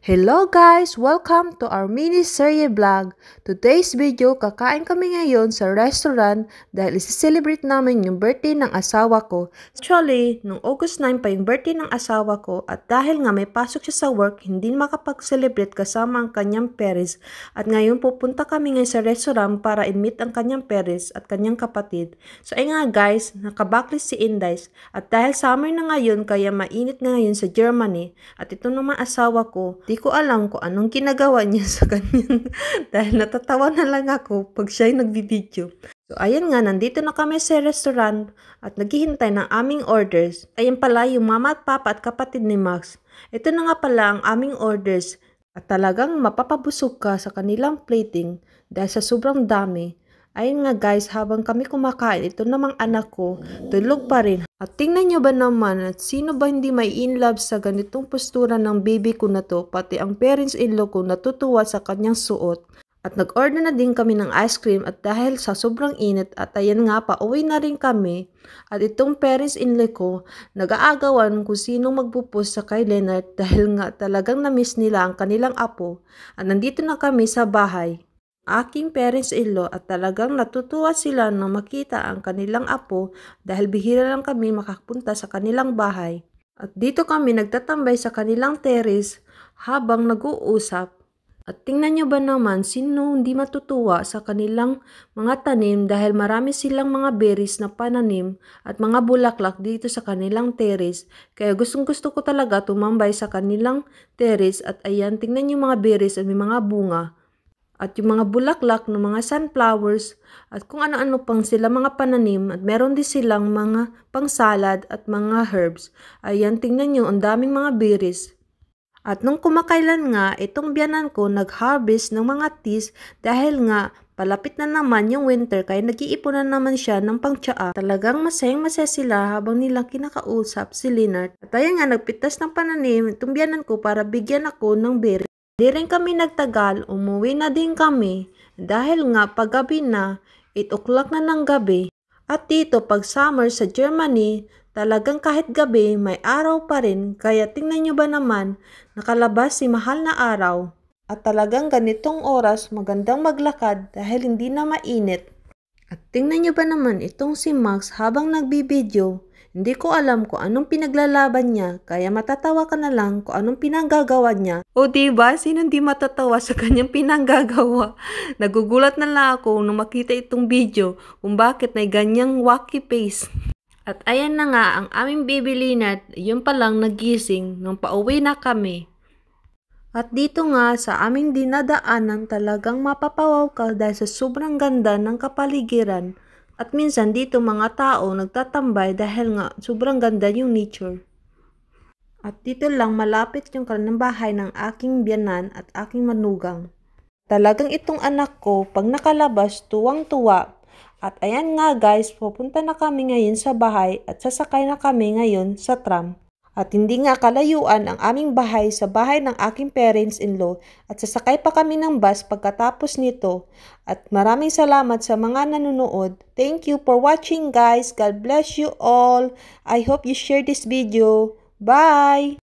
Hello guys! Welcome to our mini-serye vlog. Today's video, kakain kami ngayon sa restaurant dahil isi-celebrate namin yung birthday ng asawa ko. Actually, nung August 9 pa yung birthday ng asawa ko at dahil nga may pasok siya sa work, hindi makapag-celebrate kasama ang kanyang parents. At ngayon pupunta kami ngayon sa restaurant para i-meet ang kanyang parents at kanyang kapatid. So ay nga guys, nakabacklist si Indies. At dahil summer na ngayon, kaya mainit na ngayon sa Germany. At ito naman asawa ko, di ko alam kung anong ginagawa niya sa kanyang dahil natatawa na lang ako pag siya'y nagbibideo. So ayan nga, nandito na kami sa restaurant at naghihintay ng aming orders. Ayan pala yung mama at papa at kapatid ni Max. Ito na nga pala ang aming orders at talagang mapapabusog ka sa kanilang plating dahil sa sobrang dami. Ayun nga guys, habang kami kumakain, ito namang anak ko, tulog pa rin. At tingnan nyo ba naman at sino ba hindi may in love sa ganitong postura ng baby ko na to, pati ang parents-in-law ko natutuwa sa kanyang suot. At nag-order na din kami ng ice cream at dahil sa sobrang init at ayan nga pauwi na rin kami. At itong parents-in-law ko, nag-aagawan kung sinong magpupus sa kay Leonard dahil nga talagang na-miss nila ang kanilang apo. At nandito na kami sa bahay. Aking parents-in-law at talagang natutuwa sila nang makita ang kanilang apo dahil bihira lang kami makapunta sa kanilang bahay. At dito kami nagtatambay sa kanilang terrace habang nag-uusap. At tingnan nyo ba naman sino hindi matutuwa sa kanilang mga tanim dahil marami silang mga berries na pananim at mga bulaklak dito sa kanilang terrace. Kaya gustong gusto ko talaga tumambay sa kanilang terrace at ayan tingnan nyo mga berries at may mga bunga. At yung mga bulaklak ng mga sunflowers at kung ano-ano pang sila mga pananim at meron din silang mga pang-salad at mga herbs. Ayan, tingnan nyo, ang daming mga berries. At nung kumakailan nga, itong biyanan ko nag-harvest ng mga teas dahil nga palapit na naman yung winter kaya nag-iipon na naman siya ng pangtsaa. Talagang masayang-masaya sila habang nilang kinakausap si Leonard. At ayan nga, nagpitas ng pananim itong biyanan ko para bigyan ako ng berries. Di rin kami nagtagal, umuwi na din kami dahil nga paggabi na, 8 o'clock na ng gabi. At dito pag summer sa Germany, talagang kahit gabi may araw pa rin kaya tingnan nyo ba naman nakalabas si mahal na araw. At talagang ganitong oras magandang maglakad dahil hindi na mainit. At tingnan nyo ba naman itong si Max habang nagbibideo. Hindi ko alam kung anong pinaglalaban niya, kaya matatawa ka na lang kung anong pinanggagawa niya. O diba, sino hindi matatawa sa kanyang pinanggagawa? Nagugulat na lang ako nung makita itong video kung bakit may ganyang wacky face. At ayan na nga, ang aming baby Leonard, yun palang nagising nung pauwi na kami. At dito nga sa aming dinadaanan talagang mapapawaw ka dahil sa sobrang ganda ng kapaligiran. At minsan dito mga tao nagtatambay dahil nga sobrang ganda yung nature. At dito lang malapit yung kanilang bahay ng aking biyanan at aking manugang. Talagang itong anak ko pag nakalabas tuwang-tuwa. At ayan nga guys, pupunta na kami ngayon sa bahay at sasakay na kami ngayon sa tram. At hindi nga kalayuan ang aming bahay sa bahay ng aking parents-in-law at sasakay pa kami ng bus pagkatapos nito. At maraming salamat sa mga nanonood. Thank you for watching guys. God bless you all. I hope you share this video. Bye!